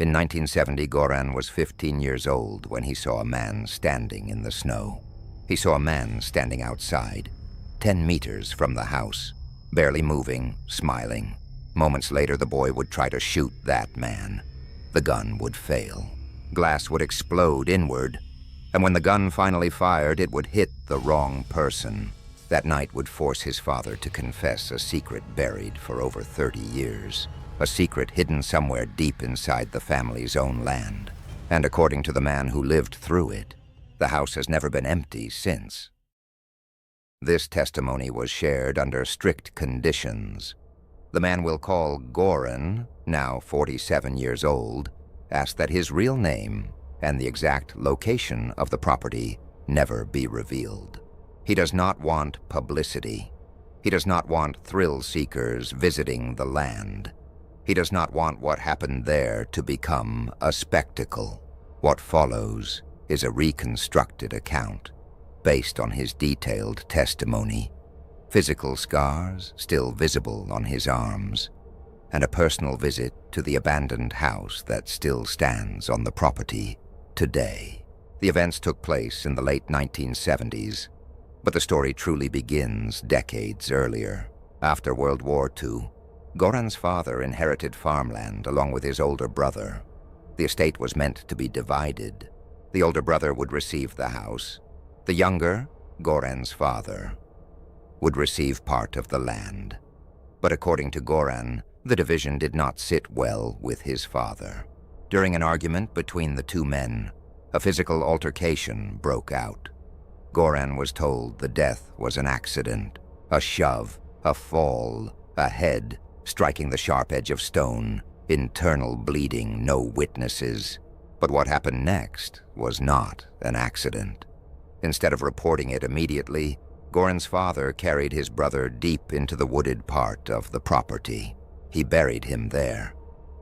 In 1970, Goran was 15 years old when he saw a man standing in the snow. He saw a man standing outside, 10 meters from the house, barely moving, smiling. Moments later, the boy would try to shoot that man. The gun would fail. Glass would explode inward, and when the gun finally fired, it would hit the wrong person. That night would force his father to confess a secret buried for over 30 years. A secret hidden somewhere deep inside the family's own land. And according to the man who lived through it, the house has never been empty since. This testimony was shared under strict conditions. The man we'll call Goran, now 47 years old, asked that his real name and the exact location of the property never be revealed. He does not want publicity. He does not want thrill seekers visiting the land. He does not want what happened there to become a spectacle. What follows is a reconstructed account based on his detailed testimony. Physical scars still visible on his arms, and a personal visit to the abandoned house that still stands on the property today. The events took place in the late 1970s, but the story truly begins decades earlier. After World War II, Goran's father inherited farmland along with his older brother. The estate was meant to be divided. The older brother would receive the house. The younger, Goran's father, would receive part of the land. But according to Goran, the division did not sit well with his father. During an argument between the two men, a physical altercation broke out. Goran was told the death was an accident, a shove, a fall, a head striking the sharp edge of stone, internal bleeding, no witnesses. But what happened next was not an accident. Instead of reporting it immediately, Goran's father carried his brother deep into the wooded part of the property. He buried him there.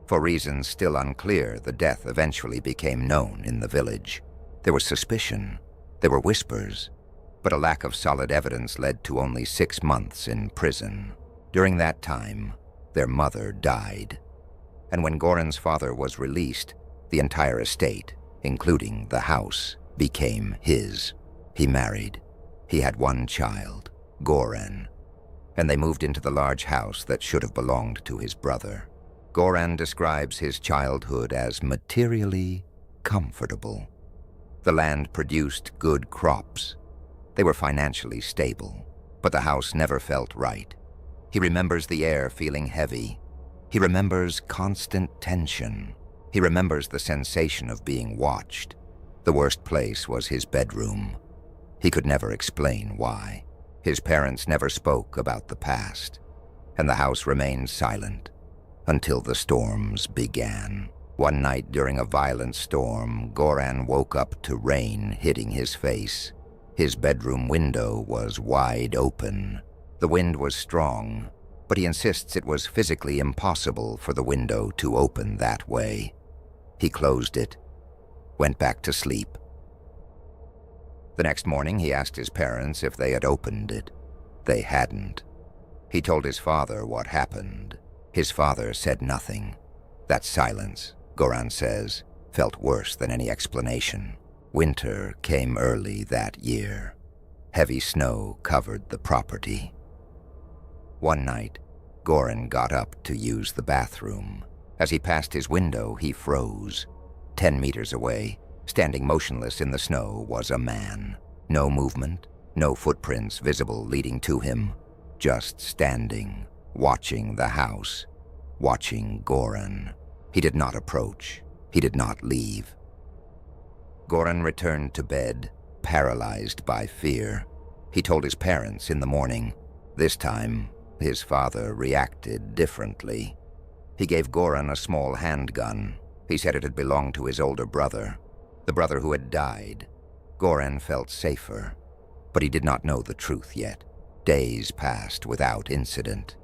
For reasons still unclear, the death eventually became known in the village. There was suspicion. There were whispers. But a lack of solid evidence led to only 6 months in prison. During that time, their mother died. And when Goran's father was released, the entire estate, including the house, became his. He married. He had one child, Goran, and they moved into the large house that should have belonged to his brother. Goran describes his childhood as materially comfortable. The land produced good crops. They were financially stable, but the house never felt right. He remembers the air feeling heavy. He remembers constant tension. He remembers the sensation of being watched. The worst place was his bedroom. He could never explain why. His parents never spoke about the past, and the house remained silent until the storms began. One night during a violent storm, Goran woke up to rain hitting his face. His bedroom window was wide open. The wind was strong, but he insists it was physically impossible for the window to open that way. He closed it, went back to sleep. The next morning, he asked his parents if they had opened it. They hadn't. He told his father what happened. His father said nothing. That silence, Goran says, felt worse than any explanation. Winter came early that year. Heavy snow covered the property. One night, Goran got up to use the bathroom. As he passed his window, he froze. 10 meters away, standing motionless in the snow, was a man. No movement, no footprints visible leading to him. Just standing, watching the house, watching Goran. He did not approach. He did not leave. Goran returned to bed, paralyzed by fear. He told his parents in the morning. This time, his father reacted differently. He gave Goran a small handgun. He said it had belonged to his older brother, the brother who had died. Goran felt safer, but he did not know the truth yet. Days passed without incident.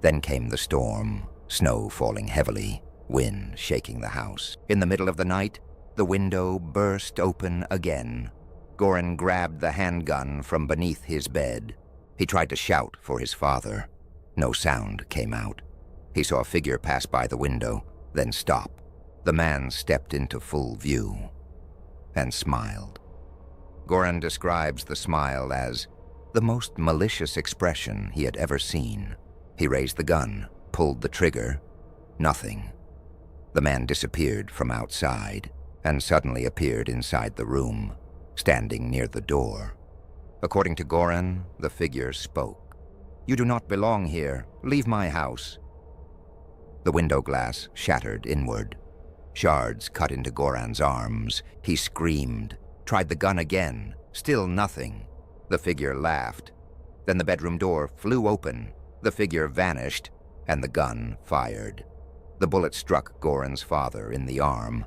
Then came the storm, snow falling heavily, wind shaking the house. In the middle of the night, the window burst open again. Goran grabbed the handgun from beneath his bed. He tried to shout for his father. No sound came out. He saw a figure pass by the window, then stop. The man stepped into full view and smiled. Goran describes the smile as the most malicious expression he had ever seen. He raised the gun, pulled the trigger. Nothing. The man disappeared from outside and suddenly appeared inside the room, standing near the door. According to Goran, the figure spoke. "You do not belong here. Leave my house." The window glass shattered inward. Shards cut into Goran's arms. He screamed, tried the gun again. Still nothing. The figure laughed. Then the bedroom door flew open. The figure vanished, and the gun fired. The bullet struck Goran's father in the arm.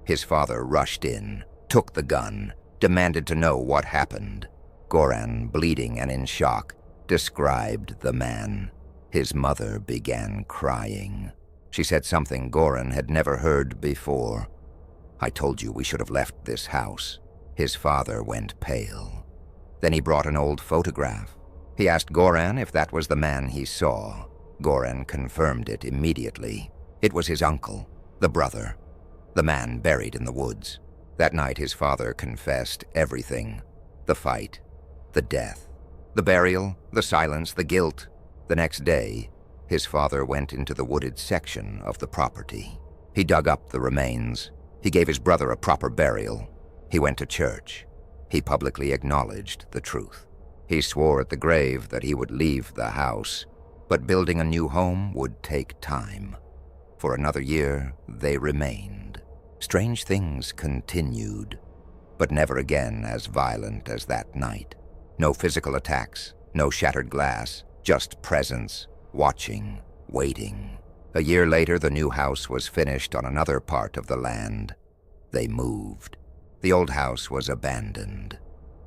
His father rushed in, took the gun, demanded to know what happened. Goran, bleeding and in shock, described the man. His mother began crying. She said something Goran had never heard before. "I told you we should have left this house." His father went pale. Then he brought an old photograph. He asked Goran if that was the man he saw. Goran confirmed it immediately. It was his uncle, the brother, the man buried in the woods. That night his father confessed everything. The fight, the death, the burial, the silence, the guilt. The next day, his father went into the wooded section of the property. He dug up the remains. He gave his brother a proper burial. He went to church. He publicly acknowledged the truth. He swore at the grave that he would leave the house, but building a new home would take time. For another year, they remained. Strange things continued, but never again as violent as that night. No physical attacks, no shattered glass, just presence, watching, waiting. A year later, the new house was finished on another part of the land. They moved. The old house was abandoned.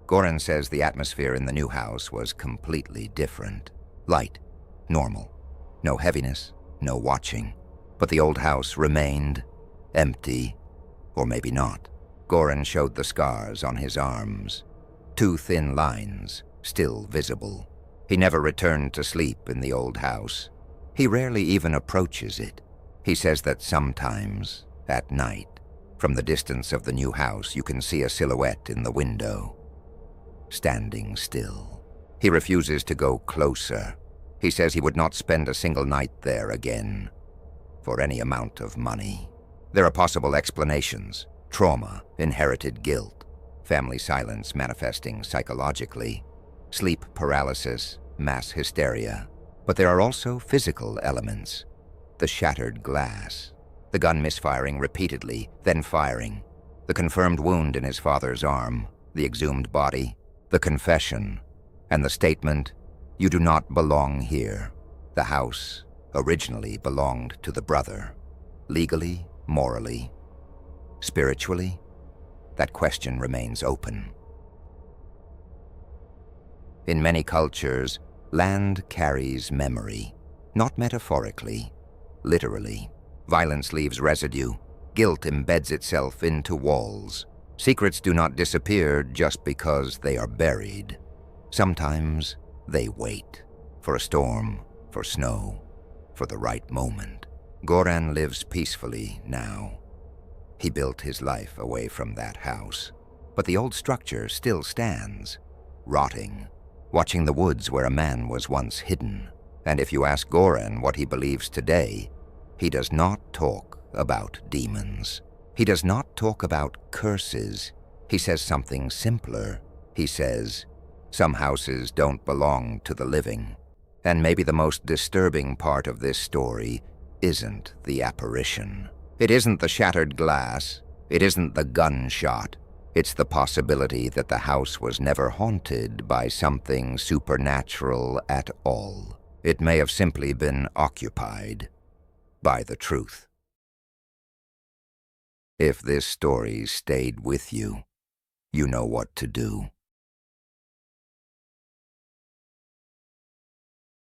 Goran says the atmosphere in the new house was completely different. Light, normal. No heaviness, no watching. But the old house remained empty, or maybe not. Goran showed the scars on his arms. 2 thin lines, still visible. He never returned to sleep in the old house. He rarely even approaches it. He says that sometimes, at night, from the distance of the new house, you can see a silhouette in the window, standing still. He refuses to go closer. He says he would not spend a single night there again, for any amount of money. There are possible explanations: trauma, inherited guilt, family silence manifesting psychologically, sleep paralysis, mass hysteria. But there are also physical elements. The shattered glass, the gun misfiring repeatedly, then firing, the confirmed wound in his father's arm, the exhumed body, the confession, and the statement, "You do not belong here." The house originally belonged to the brother. Legally, morally, spiritually, that question remains open. In many cultures, land carries memory, not metaphorically, literally. Violence leaves residue. Guilt embeds itself into walls. Secrets do not disappear just because they are buried. Sometimes they wait for a storm, for snow, for the right moment. Goran lives peacefully now. He built his life away from that house, but the old structure still stands, rotting, watching the woods where a man was once hidden. And if you ask Goran what he believes today, he does not talk about demons. He does not talk about curses. He says something simpler. He says, some houses don't belong to the living. And maybe the most disturbing part of this story isn't the apparition. It isn't the shattered glass. It isn't the gunshot. It's the possibility that the house was never haunted by something supernatural at all. It may have simply been occupied by the truth. If this story stayed with you, you know what to do.